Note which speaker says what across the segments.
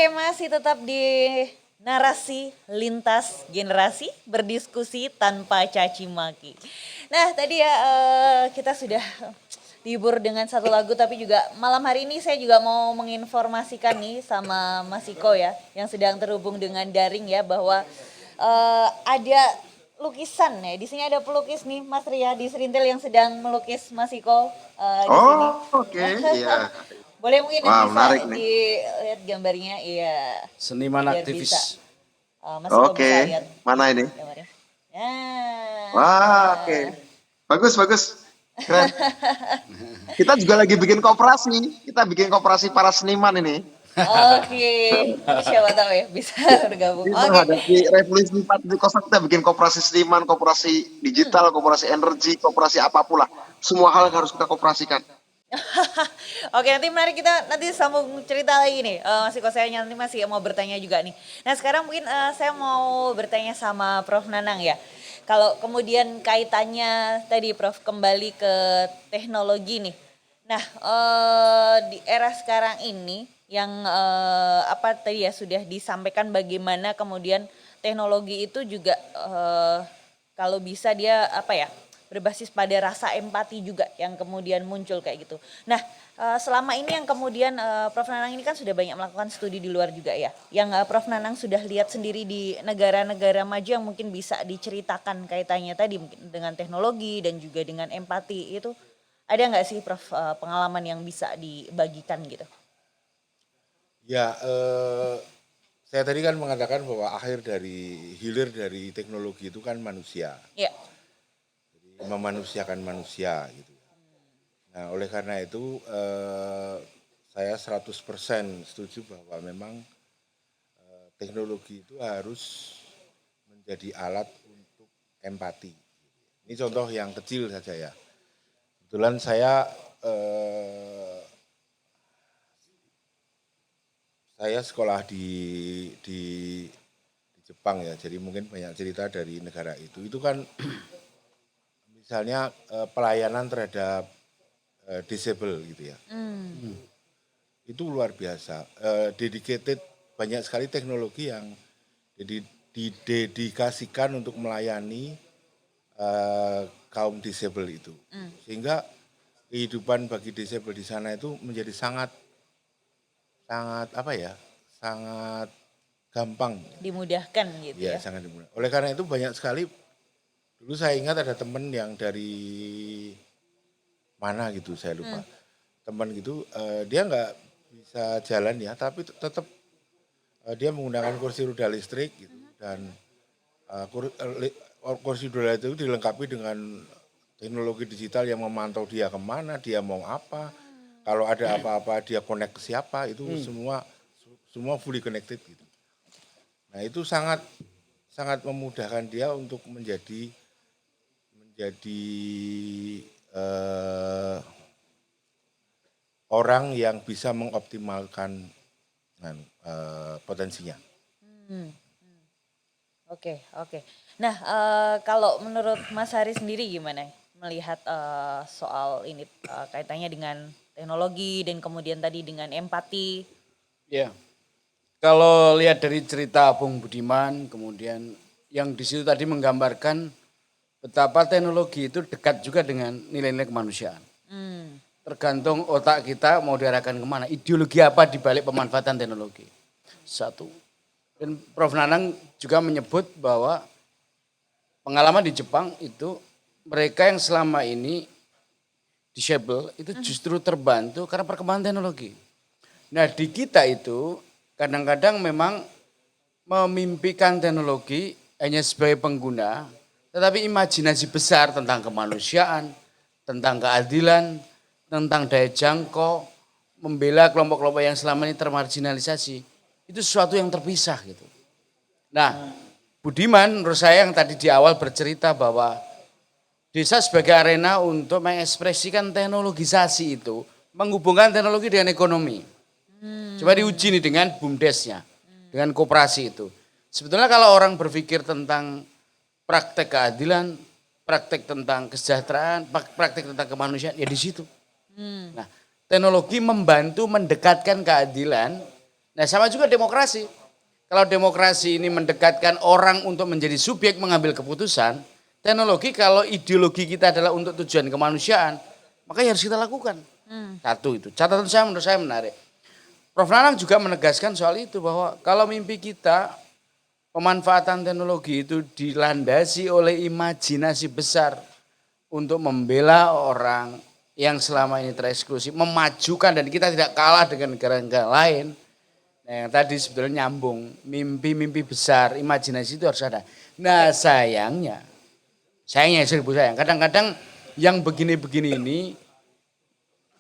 Speaker 1: Oke, masih tetap di narasi lintas generasi berdiskusi tanpa caci maki. Nah, tadi ya kita sudah libur dengan satu lagu, tapi juga malam hari ini saya juga mau menginformasikan nih sama Mas Iko ya yang sedang terhubung dengan daring ya bahwa ada lukisan ya. Di sini ada pelukis nih Mas Ria di Serintil yang sedang melukis Mas Iko di sini.
Speaker 2: Oh, oke, iya.
Speaker 1: Boleh mungkin
Speaker 2: Wah,
Speaker 1: bisa
Speaker 2: menarik nih.
Speaker 1: dilihat gambarnya, iya,
Speaker 3: Seniman
Speaker 1: biar bisa.
Speaker 3: aktivis.
Speaker 1: Mas Iko
Speaker 2: Oke,
Speaker 1: bisa lihat
Speaker 2: mana ini?
Speaker 1: gambarnya.
Speaker 2: Wah, oke.
Speaker 1: Nah,
Speaker 2: Bagus, bagus. Keren. Kita juga lagi bikin koperasi. Kita bikin koperasi para seniman ini.
Speaker 1: oke, siapa tahu ya bisa bergabung.
Speaker 2: Ini
Speaker 1: Oke,
Speaker 2: menghadapi revolusi 4.0, kita bikin koperasi seniman, koperasi digital, koperasi energi, koperasi apapun lah. Semua hal harus kita koperasikan.
Speaker 1: oke, nanti mari kita nanti sambung cerita lagi nih. Mas Iko, saya nanti masih mau bertanya juga nih. Nah sekarang mungkin saya mau bertanya sama Prof Nanang ya. Kalau kemudian kaitannya tadi Prof kembali ke teknologi nih. Nah di era sekarang ini yang apa tadi ya sudah disampaikan bagaimana kemudian teknologi itu juga kalau bisa dia apa ya berbasis pada rasa empati juga yang kemudian muncul kayak gitu. Nah, selama ini yang kemudian Prof Nanang ini kan sudah banyak melakukan studi di luar juga ya. Yang Prof Nanang sudah lihat sendiri di negara-negara maju yang mungkin bisa diceritakan kaitannya tadi mungkin dengan teknologi dan juga dengan empati itu ada nggak sih Prof pengalaman yang bisa dibagikan gitu?
Speaker 3: Ya, saya tadi kan mengatakan bahwa hilir dari teknologi itu kan manusia.
Speaker 1: Iya.
Speaker 3: Memanusiakan manusia gitu. Nah, oleh karena itu saya 100% setuju bahwa memang teknologi itu harus menjadi alat untuk empati. Ini contoh yang kecil saja ya. Kebetulan saya sekolah di Jepang ya, jadi mungkin banyak cerita dari negara itu. Itu kan misalnya pelayanan terhadap disable gitu ya. Itu luar biasa. Dedicated banyak sekali teknologi yang didedikasikan untuk melayani kaum disable itu. Sehingga kehidupan bagi disable di sana itu menjadi sangat apa ya? Sangat gampang.
Speaker 1: Dimudahkan gitu
Speaker 3: Ya,
Speaker 1: ya.
Speaker 3: sangat dimudahkan. Oleh karena itu banyak sekali dulu saya ingat ada teman yang dari mana gitu saya lupa. Teman gitu dia nggak bisa jalan ya tapi tetap dia menggunakan kursi roda listrik gitu dan kursi roda itu dilengkapi dengan teknologi digital yang memantau dia kemana, dia mau apa, kalau ada apa-apa dia connect ke siapa, itu semua fully connected gitu. Nah itu sangat sangat memudahkan dia untuk menjadi orang yang bisa mengoptimalkan potensinya.
Speaker 1: Oke, oke. Nah, kalau menurut Mas Hari sendiri gimana melihat soal ini kaitannya dengan teknologi dan kemudian tadi dengan empati?
Speaker 4: Ya, kalau lihat dari cerita Bung Budiman, kemudian yang di situ tadi menggambarkan betapa teknologi itu dekat juga dengan nilai-nilai kemanusiaan. Tergantung otak kita mau diarahkan kemana, ideologi apa di balik pemanfaatan teknologi. Satu. Dan Prof. Nanang juga menyebut bahwa pengalaman di Jepang itu mereka yang selama ini disable itu justru terbantu karena perkembangan teknologi. Nah di kita itu kadang-kadang memang memimpikan teknologi hanya sebagai pengguna, tetapi imajinasi besar tentang kemanusiaan, tentang keadilan, tentang daya jangkau, membela kelompok-kelompok yang selama ini termarginalisasi, itu sesuatu yang terpisah gitu. Nah, Budiman menurut saya yang tadi di awal bercerita bahwa desa sebagai arena untuk mengekspresikan teknologisasi itu, menghubungkan teknologi dengan ekonomi. Coba diuji nih dengan BUMDes-nya, dengan koperasi itu. Sebetulnya kalau orang berpikir tentang praktek keadilan, praktek tentang kesejahteraan, praktek tentang kemanusiaan, ya di situ. Nah, teknologi membantu mendekatkan keadilan Nah sama juga demokrasi. Kalau demokrasi ini mendekatkan orang untuk menjadi subjek mengambil keputusan, teknologi kalau ideologi kita adalah untuk tujuan kemanusiaan, maka harus kita lakukan. Satu itu. Catatan saya menurut saya menarik. Prof. Nanang juga menegaskan soal itu bahwa kalau mimpi kita pemanfaatan teknologi itu dilandasi oleh imajinasi besar untuk membela orang yang selama ini tereksklusi, memajukan dan kita tidak kalah dengan negara-negara lain. Nah, yang tadi sebetulnya nyambung, mimpi-mimpi besar, imajinasi itu harus ada. Nah, sayangnya seribu sayang, kadang-kadang yang begini-begini ini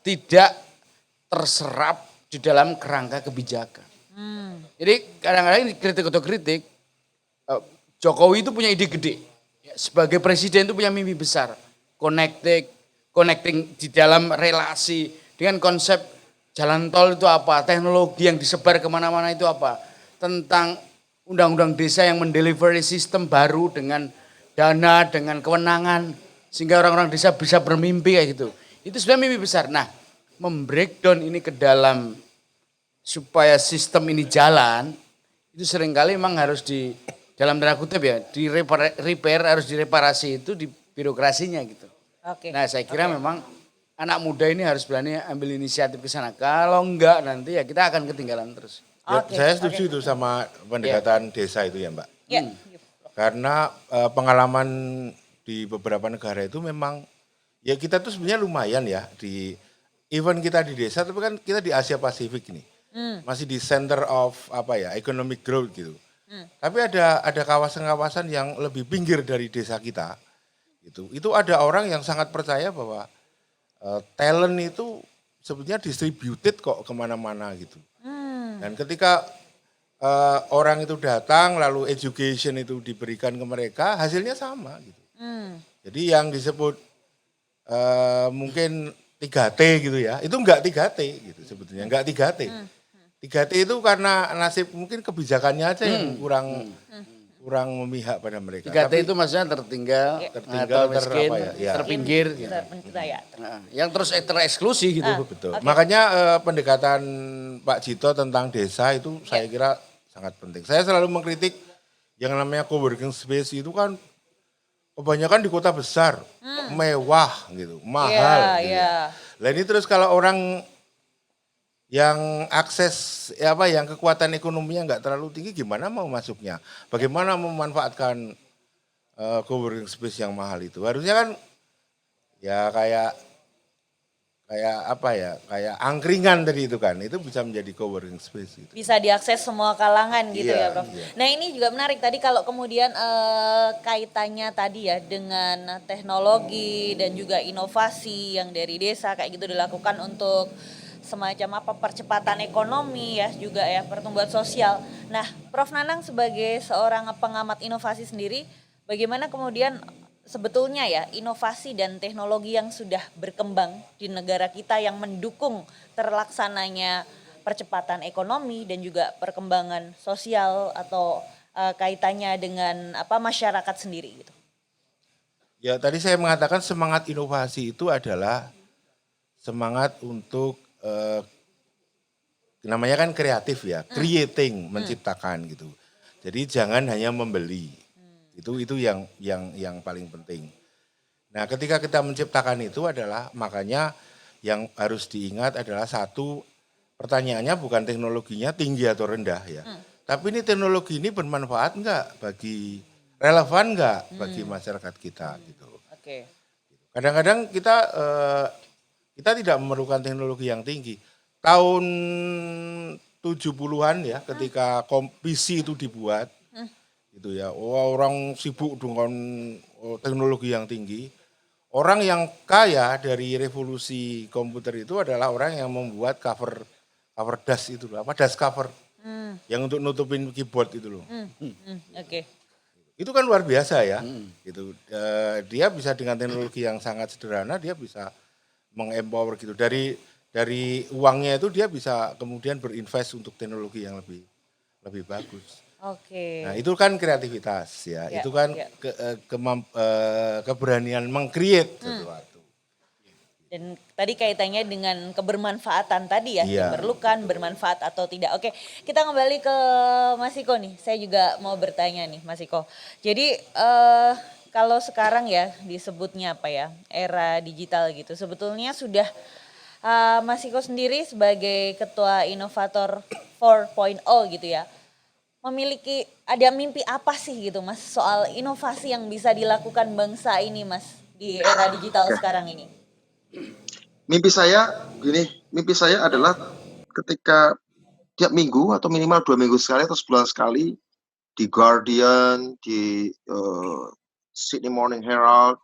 Speaker 4: tidak terserap di dalam kerangka kebijakan. Jadi kadang-kadang kritik atau kritik, Jokowi itu punya ide gede. Sebagai presiden itu punya mimpi besar. Connecting di dalam relasi dengan konsep jalan tol itu apa, teknologi yang disebar kemana-mana itu apa. Tentang undang-undang desa yang mendelivery sistem baru dengan dana, dengan kewenangan. Sehingga orang-orang desa bisa bermimpi kayak gitu. Itu sebenarnya mimpi besar. Nah, membreakdown ini ke dalam supaya sistem ini jalan, itu seringkali memang harus di dalam tanda kutip ya, di repair harus direparasi itu di birokrasinya gitu.
Speaker 1: Oke.
Speaker 4: Nah saya kira memang anak muda ini harus berani ambil inisiatif ke sana. Kalau enggak nanti ya kita akan ketinggalan terus.
Speaker 3: Ya,
Speaker 1: Oke,
Speaker 3: saya setuju itu sama pendekatan desa itu ya Mbak.
Speaker 1: Ya.
Speaker 3: Karena pengalaman di beberapa negara itu memang ya kita tuh sebenarnya lumayan ya di event kita di desa, tapi kan kita di Asia Pasifik ini masih di center of economic growth gitu. Tapi ada kawasan-kawasan yang lebih pinggir dari desa kita. Itu ada orang yang sangat percaya bahwa talent itu sebetulnya distributed kok kemana-mana gitu. Dan ketika orang itu datang lalu education itu diberikan ke mereka, hasilnya sama gitu. Jadi yang disebut mungkin 3T gitu ya, itu enggak 3T gitu sebetulnya, enggak 3T. 3T itu karena nasib mungkin kebijakannya aja yang kurang memihak pada mereka.
Speaker 4: 3T itu maksudnya tertinggal, termiskin,
Speaker 3: ya.
Speaker 4: terpinggir. Gitu. Nah, yang terus tereksklusi gitu.
Speaker 3: Betul. Makanya pendekatan Pak Jito tentang desa itu saya kira sangat penting. Saya selalu mengkritik yang namanya coworking space itu kan kebanyakan di kota besar, mewah gitu, mahal. Gitu. Lah ini terus kalau orang yang akses yang kekuatan ekonominya nggak terlalu tinggi, gimana mau masuknya? Bagaimana memanfaatkan coworking space yang mahal itu? Harusnya kan ya kayak angkringan tadi itu kan, itu bisa menjadi coworking space gitu.
Speaker 1: Bisa diakses semua kalangan gitu
Speaker 3: Iya,
Speaker 1: ya Prof.
Speaker 3: iya.
Speaker 1: Nah ini juga menarik tadi kalau kemudian kaitannya tadi ya dengan teknologi dan juga inovasi yang dari desa kayak gitu dilakukan untuk semacam percepatan ekonomi ya juga ya pertumbuhan sosial. Nah Prof Nanang sebagai seorang pengamat inovasi sendiri, bagaimana kemudian sebetulnya ya inovasi dan teknologi yang sudah berkembang di negara kita yang mendukung terlaksananya percepatan ekonomi dan juga perkembangan sosial atau kaitannya dengan masyarakat sendiri gitu.
Speaker 3: Ya tadi saya mengatakan semangat inovasi itu adalah semangat untuk namanya kan kreatif ya, creating, menciptakan gitu. Jadi jangan hanya membeli. Itu yang paling penting. Nah, ketika kita menciptakan itu adalah makanya yang harus diingat adalah satu, pertanyaannya bukan teknologinya tinggi atau rendah ya. Tapi ini teknologi ini bermanfaat enggak relevan enggak bagi masyarakat kita gitu.
Speaker 1: Oke.
Speaker 3: Kadang-kadang kita tidak memerlukan teknologi yang tinggi. Tahun 70-an ya ketika PC itu dibuat gitu ya. Orang sibuk dengan teknologi yang tinggi. Orang yang kaya dari revolusi komputer itu adalah orang yang membuat cover dash itu loh, dash cover. Yang untuk nutupin keyboard itu loh.
Speaker 1: Oke.
Speaker 3: Itu kan luar biasa ya. Gitu. Dia bisa dengan teknologi yang sangat sederhana dia bisa mengempower gitu. Dari uangnya itu dia bisa kemudian berinvest untuk teknologi yang lebih bagus.
Speaker 1: Oke.
Speaker 3: Nah, itu kan kreativitas ya. Itu kan keberanian meng-create sesuatu.
Speaker 1: Dan tadi kaitannya dengan kebermanfaatan tadi ya,
Speaker 3: Iya.
Speaker 1: diperlukan, bermanfaat atau tidak. Oke, kita kembali ke Mas Iko nih. Saya juga mau bertanya nih Mas Iko. Jadi kalau sekarang ya disebutnya apa ya, era digital gitu. Sebetulnya sudah Mas Iko sendiri sebagai ketua inovator 4.0 gitu ya. Memiliki ada mimpi apa sih gitu Mas soal inovasi yang bisa dilakukan bangsa ini Mas di era digital
Speaker 2: Oke.
Speaker 1: sekarang ini?
Speaker 2: Mimpi saya adalah ketika tiap minggu atau minimal 2 minggu sekali atau sebulan sekali di Guardian, di Sydney Morning Herald,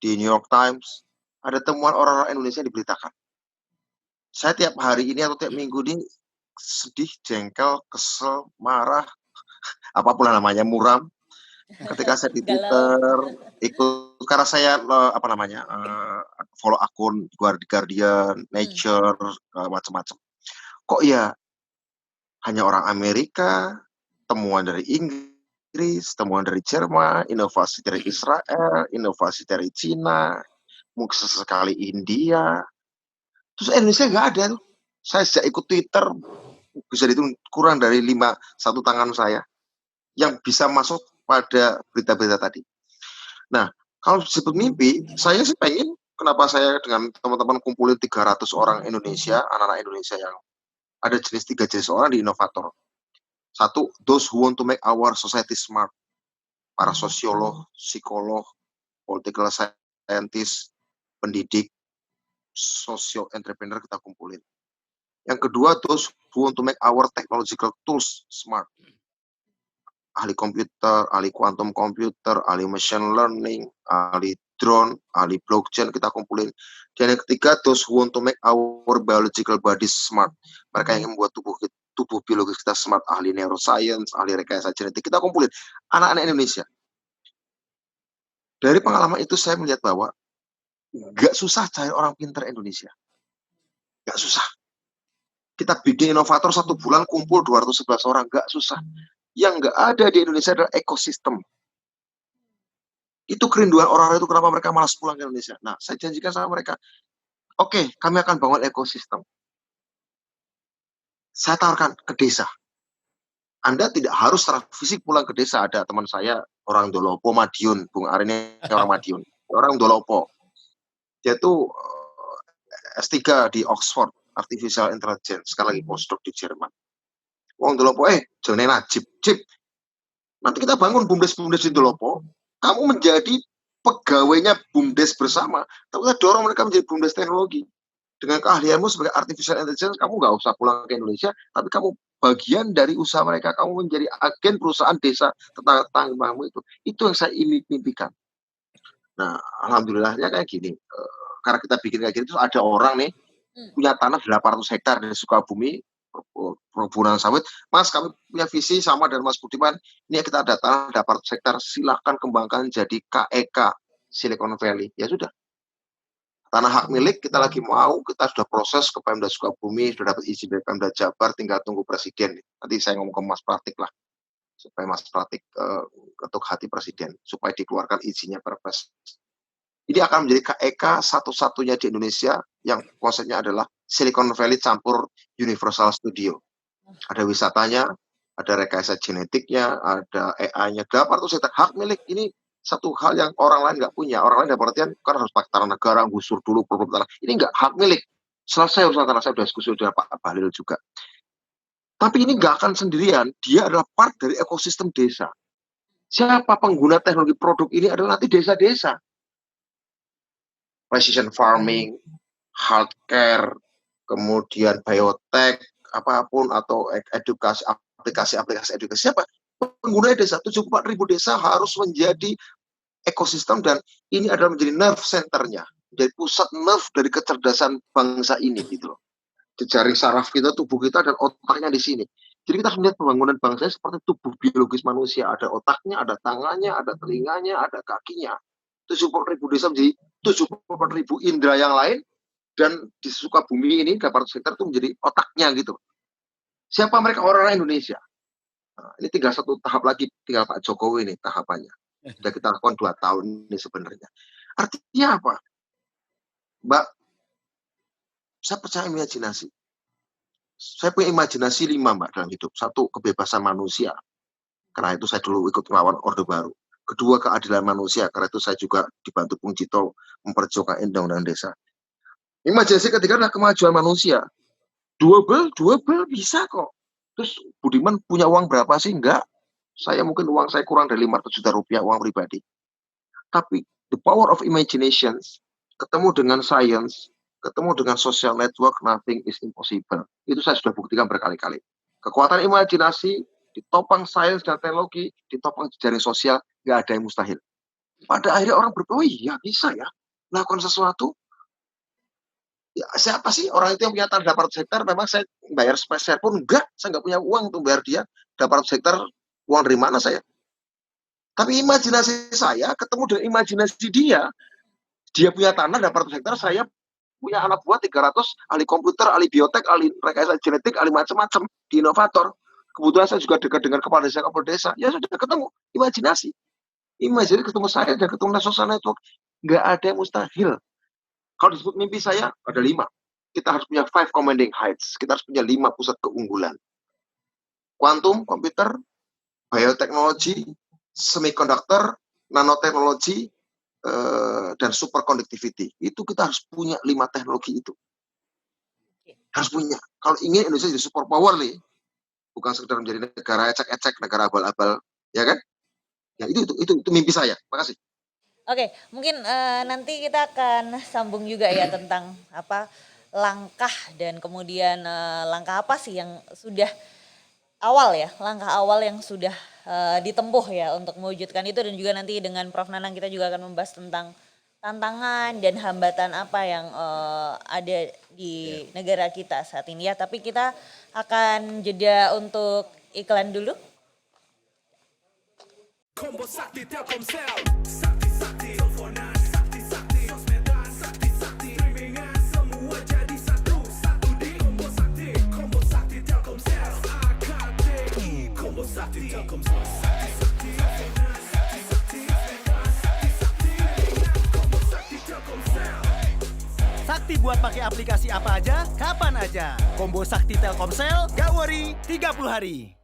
Speaker 2: di New York Times, ada temuan orang-orang Indonesia yang diberitakan. Saya tiap hari ini atau tiap minggu ini sedih, jengkel, kesel, marah, apapun lah namanya, muram. Ketika saya di
Speaker 1: Galau.
Speaker 2: Twitter, ikut karena saya follow akun Guardian, Nature, macam-macam. Kok ya hanya orang Amerika, temuan dari Inggris, temuan dari Jerman, inovasi dari Israel, inovasi dari Cina, mungkin sesekali India. Terus Indonesia nggak ada tuh. Saya sejak ikut Twitter bisa dihitung kurang dari 1 tangan saya yang bisa masuk pada berita-berita tadi. Nah, kalau disebut mimpi, saya sih pengen kenapa saya dengan teman-teman kumpulin 300 orang Indonesia, anak-anak Indonesia yang ada jenis 3 jenis orang di inovator. Satu, those who want to make our society smart. Para sosiolog, psikolog, political scientist, pendidik, social entrepreneur kita kumpulin. Yang kedua, those who want to make our technological tools smart. Ahli komputer, ahli quantum computer, ahli machine learning, ahli drone, ahli blockchain kita kumpulin. Dan yang ketiga, those who want to make our biological bodies smart. Mereka yang membuat tubuh biologis kita smart, ahli neuroscience, ahli rekayasa genetik, kita kumpulin. Anak-anak Indonesia. Dari pengalaman itu saya melihat bahwa nggak susah cari orang pintar Indonesia. Nggak susah. Kita bikin inovator 1 bulan kumpul 211 orang, nggak susah. Yang nggak ada di Indonesia adalah ekosistem. Itu kerinduan orang itu kenapa mereka malas pulang ke Indonesia. Nah, saya janjikan sama mereka, oke, kami akan bangun ekosistem. Saya tawarkan ke desa. Anda tidak harus secara fisik pulang ke desa. Ada teman saya, orang Dolopo, Madiun. Bung Arin orang Madiun. Orang Dolopo. Dia tuh S3 di Oxford, Artificial Intelligence. Sekarang lagi postdoc di Jerman. Orang Dolopo, jangan najib. Nanti kita bangun BUMDes-BUMDes di Dolopo. Kamu menjadi pegawainya BUMDes bersama. Tapi kita dorong mereka menjadi BUMDes teknologi. Dengan keahlianmu sebagai artificial intelligence, kamu nggak usah pulang ke Indonesia, tapi kamu bagian dari usaha mereka, kamu menjadi agen perusahaan desa tetanggamu itu. Itu yang saya mimpikan. Nah, alhamdulillahnya kayak gini. Karena kita bikin kayak gini, terus ada orang nih punya tanah 800 hektar di Sukabumi, perkebunan sawit. Mas, kami punya visi sama dengan Mas Budiman. Ini kita ada tanah 800 hektar, silakan kembangkan jadi KEK Silicon Valley. Ya sudah. Tanah hak milik kita lagi mau, kita sudah proses ke Pemda Sukabumi, sudah dapat izin dari Pemda Jabar, tinggal tunggu presiden. Nanti saya ngomong ke Mas Pratik lah, supaya Mas Pratik ketuk hati presiden, supaya dikeluarkan izinnya Perpres. Ini akan menjadi KEK satu-satunya di Indonesia yang konsepnya adalah Silicon Valley campur Universal Studio. Ada wisatanya, ada rekayasa genetiknya, ada AI-nya, 800 hektar hak milik. Ini satu hal yang orang lain nggak punya. Orang lain dapat artian kan harus pakai tanah negara, gusur dulu tanah. Ini nggak hak milik. Selesai urusan tanah, saya sudah diskusi dengan Pak Bahlil juga. Tapi ini nggak akan sendirian. Dia adalah part dari ekosistem desa. Siapa pengguna teknologi produk ini adalah nanti desa-desa. Precision farming, healthcare, kemudian biotech, apapun, atau edukasi, aplikasi edukasi. Siapa? Pengguna desa, 74.000 desa harus menjadi ekosistem, dan ini adalah menjadi nerve centernya, menjadi pusat nerve dari kecerdasan bangsa ini gitu loh. Jejaring saraf kita, tubuh kita, dan otaknya di sini. Jadi kita harus melihat pembangunan bangsa seperti tubuh biologis manusia. Ada otaknya, ada tangannya, ada telinganya, ada kakinya. 74.000 desa menjadi 74.000 indera yang lain, dan di Sukabumi ini 800 hektar itu menjadi otaknya gitu. Siapa mereka? Orang-orang Indonesia. Nah, ini tinggal satu tahap lagi, tinggal Pak Jokowi ini tahapannya. Sudah kita lakukan 2 tahun ini sebenarnya. Artinya apa? Mbak Saya percaya imajinasi. Saya punya imajinasi 5 Mbak dalam hidup. 1, kebebasan manusia. Karena itu saya dulu ikut melawan Orde Baru. Kedua, keadilan manusia. Karena itu saya juga dibantu Bung Cito memperjuangkan undang-undang desa. Imajinasi ketiga adalah kemajuan manusia. Doable bisa kok. Terus Budiman punya uang berapa sih? Enggak. Saya mungkin uang saya kurang dari 500 juta rupiah uang pribadi. Tapi the power of imagination, ketemu dengan science, ketemu dengan social network, nothing is impossible. Itu saya sudah buktikan berkali-kali. Kekuatan imajinasi, ditopang sains dan teknologi, ditopang jejaring sosial, nggak ada yang mustahil. Pada akhirnya orang berpikir, oh iya bisa ya, melakukan sesuatu. Ya, siapa sih orang itu yang punya tanah 800 hektar, memang saya bayar spesial pun enggak, saya nggak punya uang untuk bayar dia, 800 hektar, uang dari mana saya? Tapi imajinasi saya ketemu dengan imajinasi dia punya tanah 800 hektar, saya punya anak buah 300, ahli komputer, ahli biotek, ahli rekayasa genetik, ahli macam-macam, di inovator. Kebetulan saya juga dekat dengan kepala desa, ya sudah ketemu, imajinasi. Imajinasi ketemu saya dan ketemu social network, nggak ada yang mustahil. Kalau disebut mimpi saya, ada 5. Kita harus punya 5 commanding heights. Kita harus punya 5 pusat keunggulan. Quantum, komputer, bioteknologi, semiconductor, nanoteknologi, dan superconductivity. Itu kita harus punya 5 teknologi itu. Harus punya. Kalau ingin Indonesia jadi super power nih, bukan sekedar menjadi negara ecek-ecek, negara abal-abal, ya kan? Ya itu mimpi saya. Makasih.
Speaker 1: Oke, mungkin nanti kita akan sambung juga ya tentang langkah dan kemudian langkah apa sih yang sudah langkah awal yang sudah ditempuh ya untuk mewujudkan itu, dan juga nanti dengan Prof Nanang kita juga akan membahas tentang tantangan dan hambatan apa yang ada di negara kita saat ini ya. Tapi kita akan jeda untuk iklan dulu.
Speaker 5: Combo Sakti Telkomsel, Sakti teleponan, Sakti sosmedan, Sakti streamingan, semua jadi satu di Combo Sakti Telkomsel, AKTI, Combo Sakti Telkomsel, Sakti teleponan, Sakti sosmedan, Sakti streamingan, Combo Sakti Telkomsel. Sakti buat pakai aplikasi apa aja, kapan aja. Combo Sakti Telkomsel, gak worry, 30 hari.